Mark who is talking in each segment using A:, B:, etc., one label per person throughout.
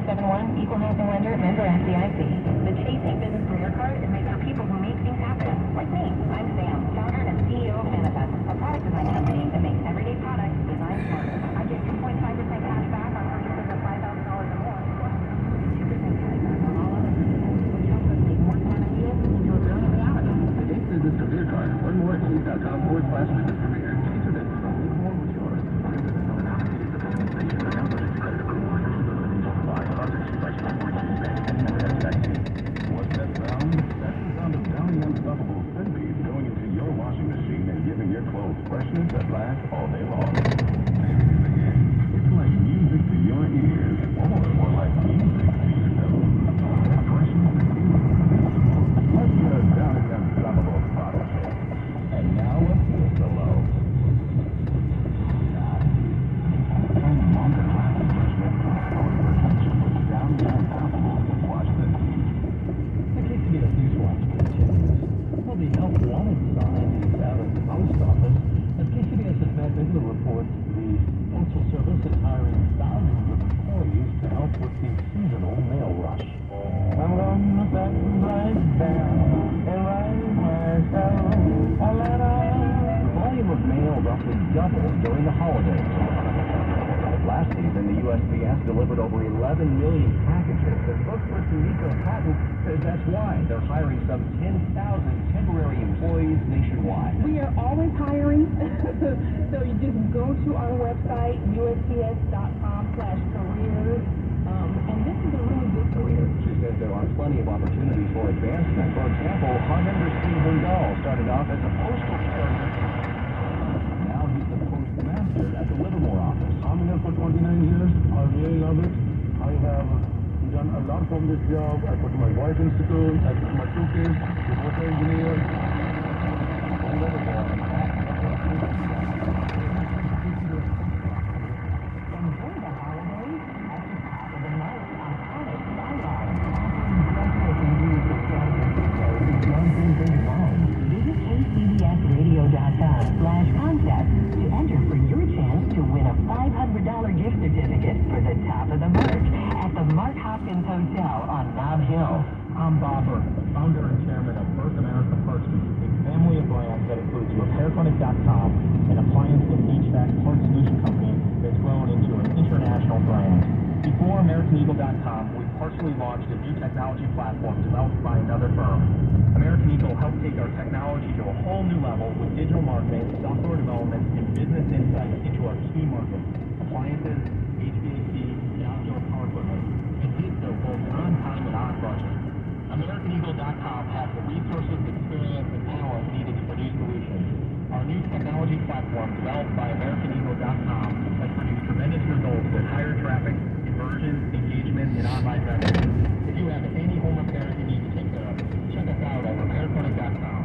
A: 571, Equal Housing Lender, member FDIC. The Chasing Business Career Card is made for people who make things happen. Like me. I'm Sam, founder and CEO of Manifest, a product design company that makes everyday products designed smarter. I get 2.5% cash back on purchases of $5,000 or more, plus 2% cash back on all other purchases, which helps us make more fun ideas into a brilliant reality.
B: The Chase Business Career Card. Learn more at chase.com/business career. Chase your business. Live more with yours. What's that sound? That's the sound of Downy Unstoppable Scent going into your washing machine and giving your clothes freshness that lasts all day long. It's like music to your ears, or more like music to your nose. Freshness and invincible. What's the Downy Unstoppable bottle shape? And now a pillow. And longer lasting freshness and power protection with Downy Unstoppable wash the teeth.
C: The KCBS News Watch continues. Well, the Help Wanted sign is out at the post office. As KCBS has met regular reports, the Postal Service is hiring thousands of employees to help with the seasonal mail rush. I'm gonna back right down and write myself a letter. The volume of mail roughly doubled during the holidays. Last season, the USPS delivered over 11 million packages. The spokesperson Nico Patton says that's why they're hiring some 10,000 temporary employees nationwide.
D: We are always hiring, so you just go to our website, usps.com/careers, and this is a really good career.
C: She says there are plenty of opportunities for advancement. For example, Harvinder Singh Hundal started off as a postal carrier. Now he's the postmaster at the Livermore office.
B: I'm here for 29 years. I really love it. I have done a lot from this job. I put my wife in school. I put my two kids. The water engineer.
A: Enjoy the holidays at the top of the night on Onyx Skylines. Visit kcbsradio.com/contest to enter for your chance to win a $500 gift certificate for the top of the march at the Mark Hopkins Hotel on Nob Hill.
C: I'm Bob Burke, founder and chairman of Burke America Partsman, a family of brands that includes RepairClinic.com, an appliance and HVAC parts solution company that's grown into an international brand. Before AmericanEagle.com, we partially launched a new technology platform developed by another firm. American Eagle helped take our technology to a whole new level with digital marketing, software development, and business insights into our key markets: appliances, HVAC, and outdoor power equipment, and did so both on time and on budget. AmericanEagle.com has the resources, experience, and talent needed to produce solutions. Our new technology platform, developed by AmericanEagle.com, has produced tremendous results with higher traffic, conversion, engagement, and online revenue. If you have any home repairs you need to take care of, check us out at RepairClinic.com.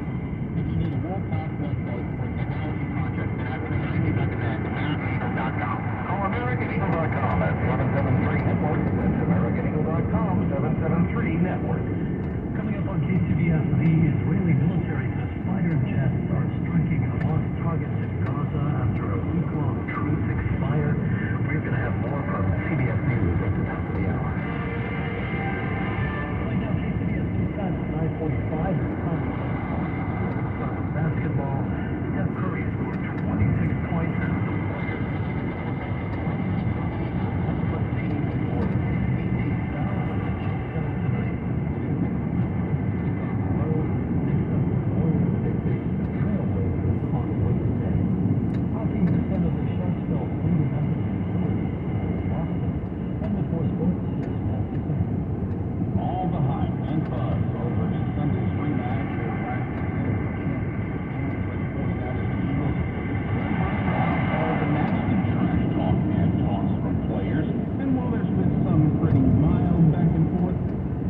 C: If you need a world-class website for technology projects, then I would highly recommend AmericanEagle.com. Call AmericanEagle.com at 773-NETWORK. That's AmericanEagle.com, 773-NETWORK.
E: Coming up on KCBS, the Israeli military says fighter jets are striking lost targets in Gaza after a week-long truce expired. We're going to have more from CBS News at the top of the hour. Right now, KCBS News time at 9:45. Basketball, Steph Curry scored 26 points and the Warriors. The team scored 18 fouls tonight. Hockey, the Senator Sharks fell 3-0 Boston. And before sports, here's Matthew Simmons.
B: All the hype and buzz over his Sunday's rematch with last season's Eagles. All the nasty trash talk and toss from players. And while there's been some pretty mild back and forth,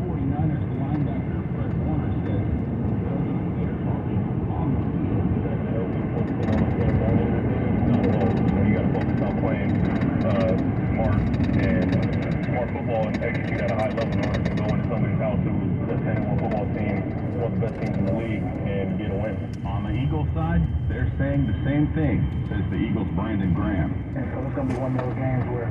B: 49ers linebacker Fred Warner says they're talking on the field.
F: You got to focus on playing smart football and execute at a high level in order to go into somebody's house who's the 10-1 football team, one of the best teams in the league, and get a win.
B: On the Eagles side, they're saying the same thing, says the Eagles' Brandon Graham.
E: And so it's going to be one of those games where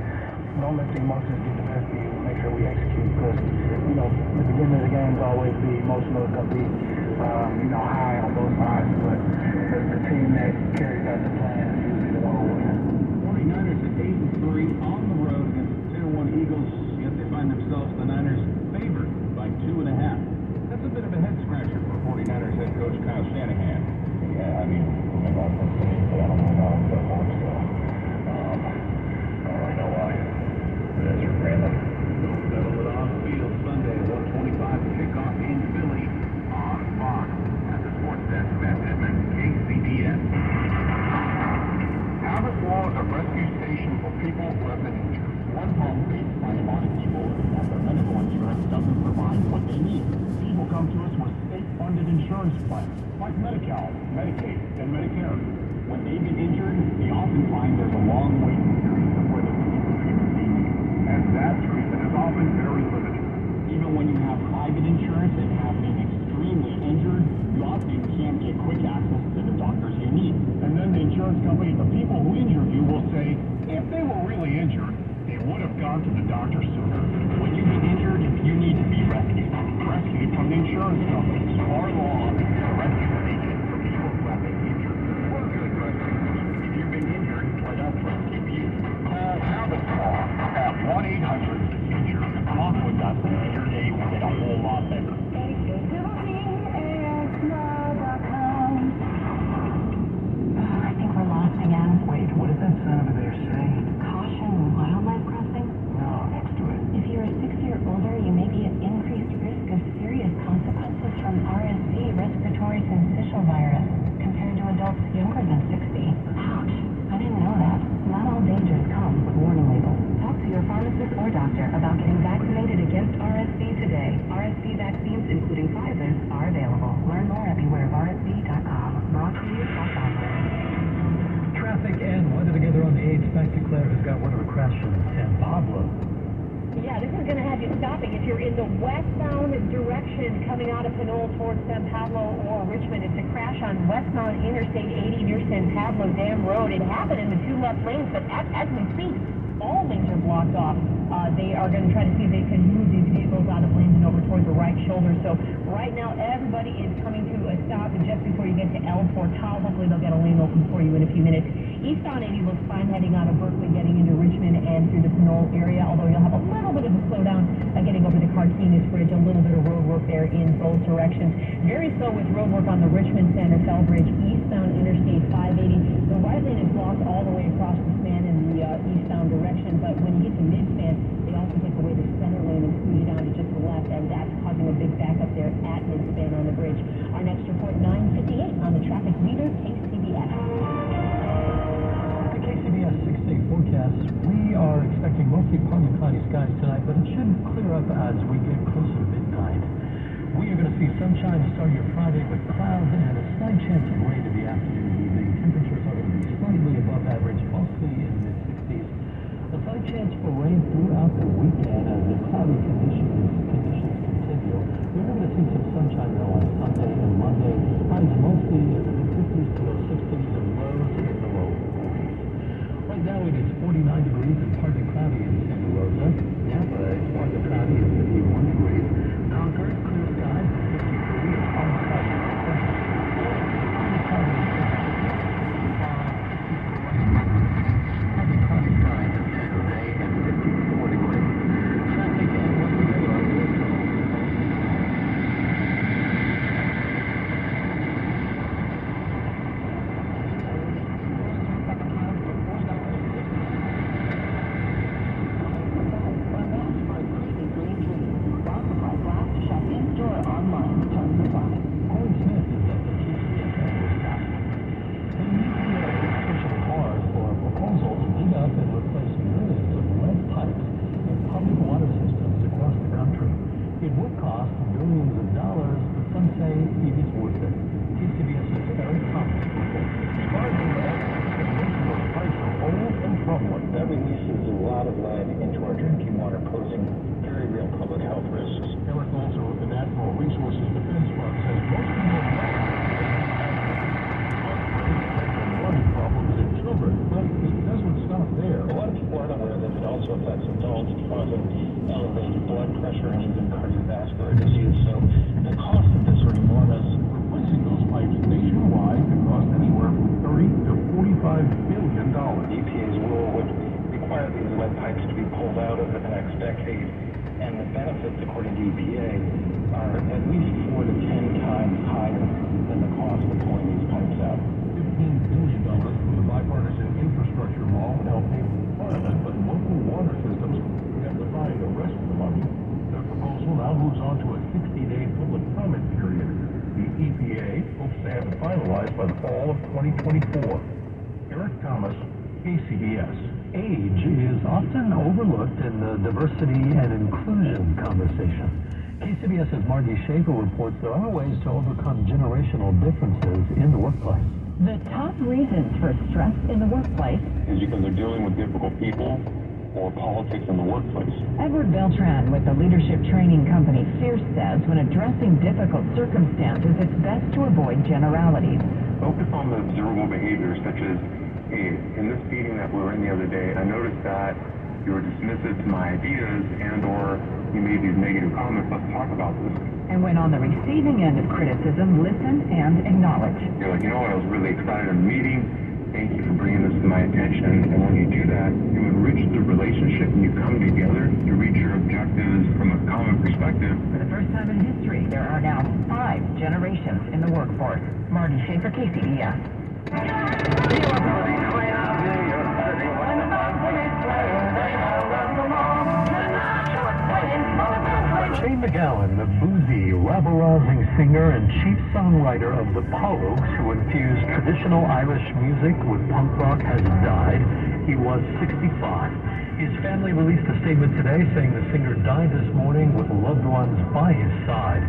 E: don't let the emotions get the best of you.
C: make sure we execute because, you know, the beginning of the game is always the emotional, it's going to be, you know, high on both sides, but the team that carries out the plan is usually the one who wins.
B: 49ers at 8-3 on the road against the Tier 1 Eagles, yet they find themselves, the Niners, favored by 2.5. That's a bit of a head scratcher for 49ers head coach Kyle Shanahan.
C: Yeah, I mean, I don't really know if that works, so, I don't really know why. That's your random.
B: They'll settle it on the field Sunday, 1:25 kickoff in Philly on Fox. At the Sports Desk, Matt Edmond, KCBS.
G: Abbott Law is a rescue station for people who have been injured. One problem faced by a lot of people is that their medical insurance doesn't provide what they need. People come to us with state-funded insurance plans, like Medi-Cal, Medicaid, and Medicare. When they get injured, they often find there's a long waiting period before they can get the treatment they need. And that treatment is often very limited. Even when you have private insurance and have been extremely injured, you often can't get quick access to the doctors you need. And then the insurance company, the people who injured you, will say, if they were really injured, they would have gone to the doctor sooner. When you get injured, you need to be rescued. Rescued from the insurance company. Our law is a rescue station for people who have been injured. We're good rescuers. If you've been injured, let us rescue you. Call Abbott Law at 1-800-FUTURE. Talk with us and your day will get a whole lot better.
A: I think we're lost again.
C: Wait, what does that sign over there say?
A: Caution, wildlife crossing?
C: No, next to it.
A: If you're 60 or older, you may be at increased risk of serious consequences from RSV, respiratory syncytial virus, compared to adults younger than 60. Ouch, I didn't know that. Not all dangers come with warning labels. Talk to your pharmacist or doctor about getting vaccinated against RSV today. RSV vaccines, including Pfizer's, are available. Learn more at bewareofrsv.com. Brought to you by Pfizer.
E: Traffic and weather together on the 8th. Back to Claire, who's got one of the crash in San Pablo.
D: Yeah, this is going to have you stopping. If you're in the westbound direction coming out of Pinole towards San Pablo or Richmond, it's a crash on westbound Interstate 80 near San Pablo Dam Road. It happened in the two left lanes, but as we speak, all lanes are blocked off. They are going to try to see if they can move these vehicles out of lanes and over toward the right shoulder. So right now, everybody is coming to a stop just before you get to El Portal. Hopefully they'll get a lane open for you in a few minutes. Eastbound 80 looks fine heading out of Berkeley, getting into Richmond and through the Pinole area, although you'll have a little bit of a slowdown getting over the Carquinez Bridge, a little bit of road work there in both directions. Very slow with road work on the Richmond-Santa Fe Bridge, eastbound Interstate 580. The right lane is blocked all the way across the span in the eastbound direction, but when you get to mid-span, they also take away the center lane and squeeze you down to just the left, and that's causing a big backup there at mid-span on the bridge. Our next report, 9:58 on the traffic leader, KCBS.
E: The KCBS 6-day forecast, we are expecting mostly partly cloudy skies tonight, but it should clear up as we get closer to midnight. We are going to see sunshine to start your Friday with clouds and a slight chance of rain in the afternoon and evening. Temperatures are going to be slightly above average, mostly in the mid-60s. A slight chance for rain throughout the weekend as the cloudy conditions continue. We're going to see some sunshine though on Sunday and Monday. Highs mostly in the mid-50s to low 60s and lows in the low 40s. Right now it is 49 degrees and partly cloudy in Santa Rosa. Napa is partly cloudy at 51 degrees. Concord, clear skies at 53 and partly cloudy at 70. Partly cloudy at 55, 64 partly cloudy skies at San Jose and 54 degrees. Traffic and weather together on the 8th.
C: beneficial effects of adults, causing elevated blood pressure and even cardiovascular disease. So the cost of this are enormous.
B: Replacing those pipes nationwide could cost anywhere from $30 to $45 billion.
C: EPA's rule would require these lead pipes to be pulled out over the next decade, and the benefits, according to EPA, are at least 4 to 10 times higher than the cost of pulling these pipes out.
B: $15 billion from the bipartisan infrastructure law would help pay for part of it, but local water systems would have to find the rest of the money. The proposal now moves on to a 60-day public comment period. The EPA hopes to have it finalized by the fall of 2024. Eric Thomas, KCBS.
E: Age is often overlooked in the diversity and inclusion conversation. KCBS's Margie Schaefer reports there are ways to overcome generational differences in the workplace.
A: The top reasons for stress in the workplace.
F: Is because they're dealing with difficult people or politics in the workplace.
A: Edward Beltran with the leadership training company Fierce says when addressing difficult circumstances, it's best to avoid generalities.
F: Focus on the observable behaviors such as, hey, in this meeting that we were in the other day, I noticed that you were dismissive to my ideas and or you made these negative comments. Let's talk about this.
A: And when on the receiving end of criticism, listen and acknowledge.
F: You're like, you know what, I was really excited in the meeting. Thank you for bringing this to my attention. And when you do that, you enrich the relationship and you come together to reach your objectives from a common perspective.
A: For the first time in history, there are now 5 generations in the workforce. Margie Schaefer, KCBS.
E: Shane McGowan, the boozy, rabble-rousing singer and chief songwriter of the Pogues, who infused traditional Irish music with punk rock, has died. He was 65. His family released a statement today saying the singer died this morning with loved ones by his side.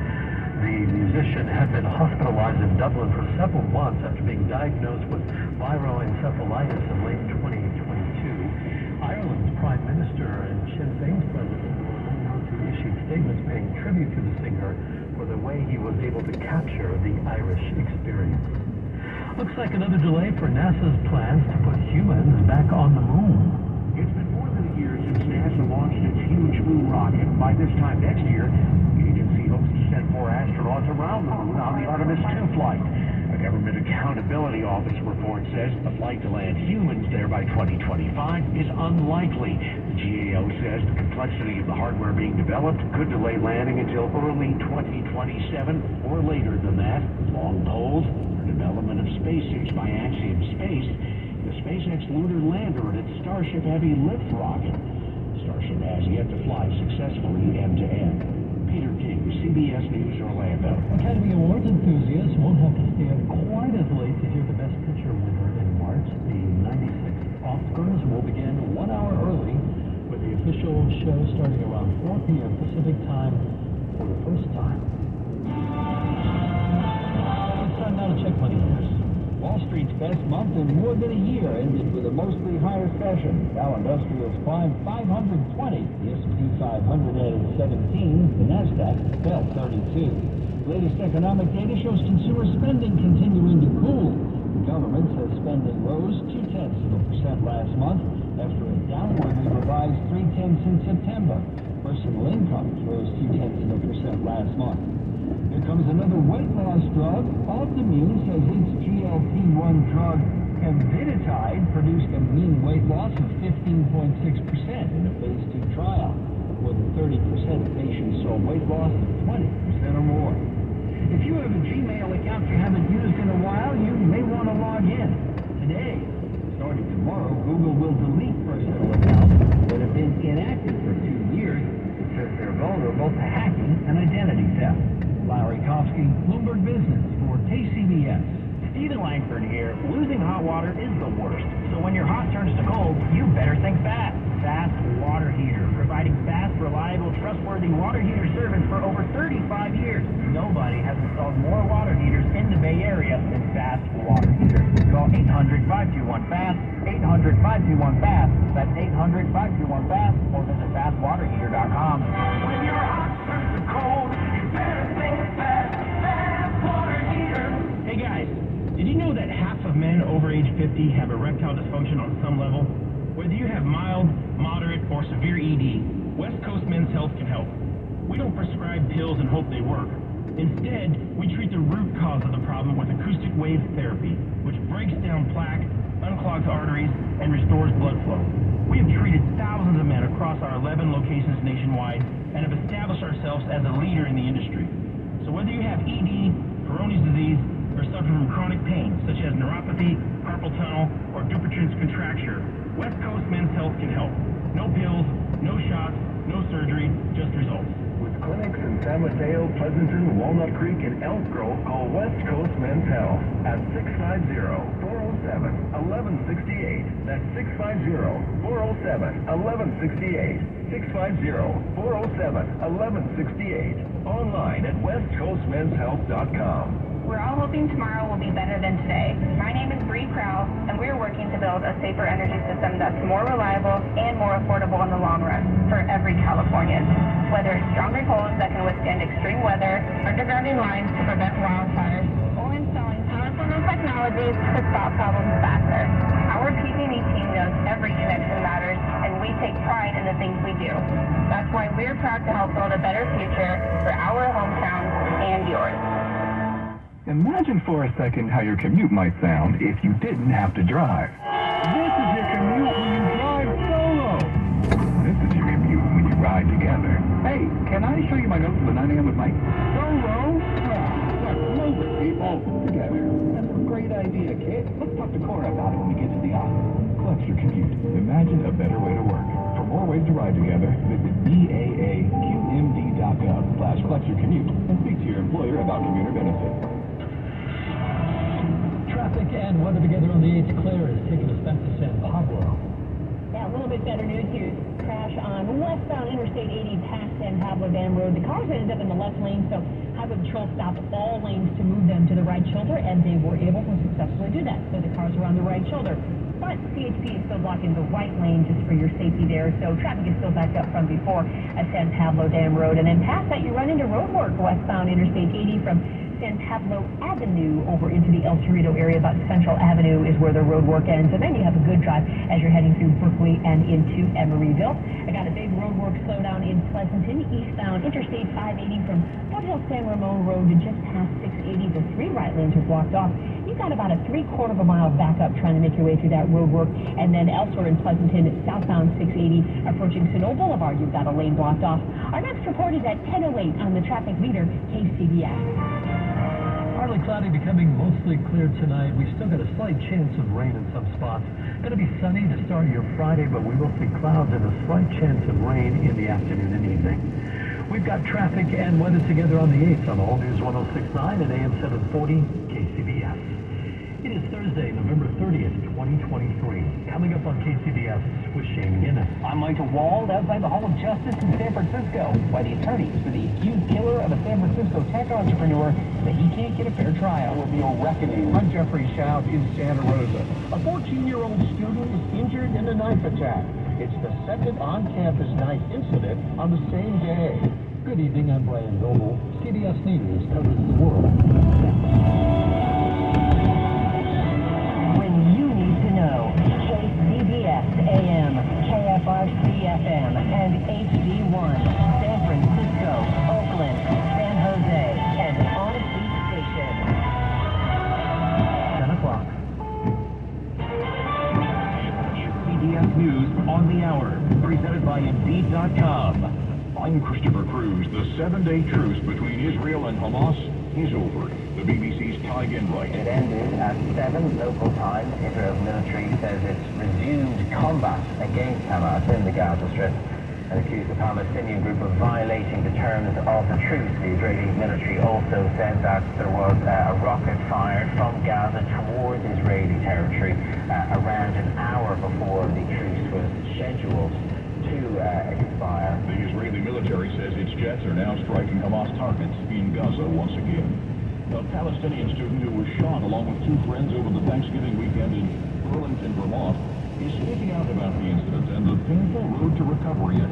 E: The musician had been hospitalized in Dublin for several months after being diagnosed with viroencephalitis in late 2022. Ireland's Prime Minister and Sinn Féin's president issued statements paying tribute to the singer for the way he was able to capture the Irish experience. Looks like another delay for NASA's plans to put humans back on the moon.
G: It's been more than a year since NASA launched its huge moon rocket. By this time next year, the agency hopes to send 4 astronauts around the moon on the Artemis II flight. A government accountability office report says the flight to land humans there by 2025 is unlikely. The GAO says the complexity of the hardware being developed could delay landing until early 2027 or later than that. Long polls for development of spacesuits by Axiom Space, the SpaceX lunar lander and its Starship Heavy lift rocket. Starship has yet to fly successfully end-to-end. Peter King, CBS News, Orlando.
E: Academy Awards enthusiasts won't have to stand quite as late to hear the Best Picture winner in March. The 96th Oscars will begin 1 hour early, with the official show starting around 4 p.m. Pacific time for the first time. It's time now to check money news.
H: Wall Street's best month in more than a year ended with a mostly higher session. Dow Industrials climbed 520, the S&P 500 added 17, the Nasdaq fell 32. Latest economic data shows consumer spending continuing to cool. The government says spending rose 0.2% last month after a downwardly revised 0.3 in September. Personal incomes rose 0.2% last month. Here comes another weight loss drug. Altimmune says its GLP-1 drug, Pemvidutide, produced a mean weight loss of 15.6% in a phase 2 trial. More than 30% of patients saw weight loss of 20% or more. If you have a Gmail account you haven't used in a while, you may want to log in today. Starting tomorrow, Google will delete personal accounts that have been inactive for 2 years. It says they're vulnerable to hacking and identity theft. Larry Kofsky, Bloomberg Business for KCBS.
C: Stephen Langford here. Losing hot water is the worst. So when your hot turns to cold, you better think fast. Fast Water Heater, providing fast, reliable, trustworthy water heater service for over 35 years. Nobody has installed more water heaters in the Bay Area than Fast Water Heater. Call 800-521-FAST, 800-521-FAST. That's 800-521-FAST, or visit fastwaterheater.com. When your hot turns to cold, you better think fast. Fast Water Heater. Hey guys, did you know that half of men over age 50 have erectile dysfunction on some level? Whether you have mild, moderate, or severe ED, West Coast Men's Health can help. We don't prescribe pills and hope they work. Instead, we treat the root cause of the problem with acoustic wave therapy, which breaks down plaque, unclogs arteries, and restores blood flow. We have treated thousands of men across our 11 locations nationwide and have established ourselves as a leader in the industry. So whether you have ED, Peyronie's disease, or suffer from chronic pain, such as neuropathy, carpal tunnel, or Dupuytren's contracture, West Coast Men's Health can help. No pills, no shots, no surgery, just results.
B: With clinics in San Mateo, Pleasanton, Walnut Creek, and Elk Grove, call West Coast Men's Health at 650-407-1168. That's 650-407-1168. 650-407-1168. Online at westcoastmenshealth.com.
A: We're all hoping tomorrow will be better than today. My name is Bree Krause, and we're working to build a safer energy system that's more reliable and more affordable in the long run for every Californian. Whether it's stronger poles that can withstand extreme weather, undergrounding lines to prevent wildfires, or installing powerful new technologies to stop problems faster. Our PG&E team knows every connection matters, and we take pride in the things we do. That's why we're proud to help build a better future for our hometowns and yours.
B: Imagine for a second how your commute might sound if you didn't have to drive. This is your commute when you drive solo. This is your commute when you ride together. Hey, can I show you my notes for the 9 a.m. with Mike? Solo? Let's move it, people. Together. That's a great idea, kid. Let's talk to Cora about it when we get to the office. Flex your commute. Imagine a better way to work. For more ways to ride together, visit baaqmd.gov/flexyourcommute and speak to your employer about commuter benefits.
H: Traffic and weather together on the 8th. Claire is taking us back to San Pablo.
D: Yeah, a little bit better news here. Crash on westbound Interstate 80 past San Pablo Dam Road. The cars ended up in the left lane, so Highway Patrol stopped all lanes to move them to the right shoulder, and they were able to successfully do that. So the cars are on the right shoulder. But CHP is still blocking the right lane just for your safety there, so traffic is still backed up from before at San Pablo Dam Road. And then past that, you run into roadwork westbound Interstate 80 from San Pablo Avenue over into the El Cerrito area. About Central Avenue is where the road work ends, and then you have a good drive as you're heading through Berkeley and into Emeryville. I got a big road work slowdown in Pleasanton, eastbound Interstate 580 from Foothill San Ramon Road to just past 680. The 3 right lanes are blocked off. You've got about a 3/4 of a mile back up trying to make your way through that road work, and then elsewhere in Pleasanton, southbound 680 approaching Sonora Boulevard, you've got a lane blocked off. Our next report is at 10:08 on the traffic leader, KCBS.
E: Partly cloudy, becoming mostly clear tonight. We've still got a slight chance of rain in some spots. Going to be sunny to start your Friday, but we will see clouds and a slight chance of rain in the afternoon and evening. We've got traffic and weather together on the 8th on All News 106.9 and AM 740 KCBS. It is Thursday, November 30th, 2023. Coming up on KCBS with Shane Guinness.
I: I'm Michael Wald outside the Hall of Justice in San Francisco, why the attorneys for the accused killer of a San Francisco tech entrepreneur that he can't get a fair trial.
G: There will be a reckoning. I'm Jeffrey Shout in Santa Rosa. A 14-year-old student is injured in a knife attack. It's the second on-campus knife incident on the same day.
H: Good evening, I'm Brian Goebel. CBS News covers the world.
A: When you need to know, KCBS AM, KFRC FM, and HD1, San Francisco, Oakland, San Jose, and Odyssey Station.
E: 10 o'clock.
B: CBS News on the Hour, presented by Indeed.com. I'm Christopher Cruz. The 7-day truce between Israel and Hamas is over. The BBC's Ty Ginbright.
I: It ended at 7 local time. Israel's military says it's resumed combat against Hamas in the Gaza Strip and accused the Palestinian group of violating the terms of the truce. The Israeli military also said that there was a rocket fired from Gaza towards Israeli territory around an hour before the truce was scheduled to expire.
B: The Israeli military says its jets are now striking Hamas targets in Gaza once again. A Palestinian student who was shot along with 2 friends over the Thanksgiving weekend in Burlington, Vermont, is speaking out about the incident and the painful road to recovery ahead.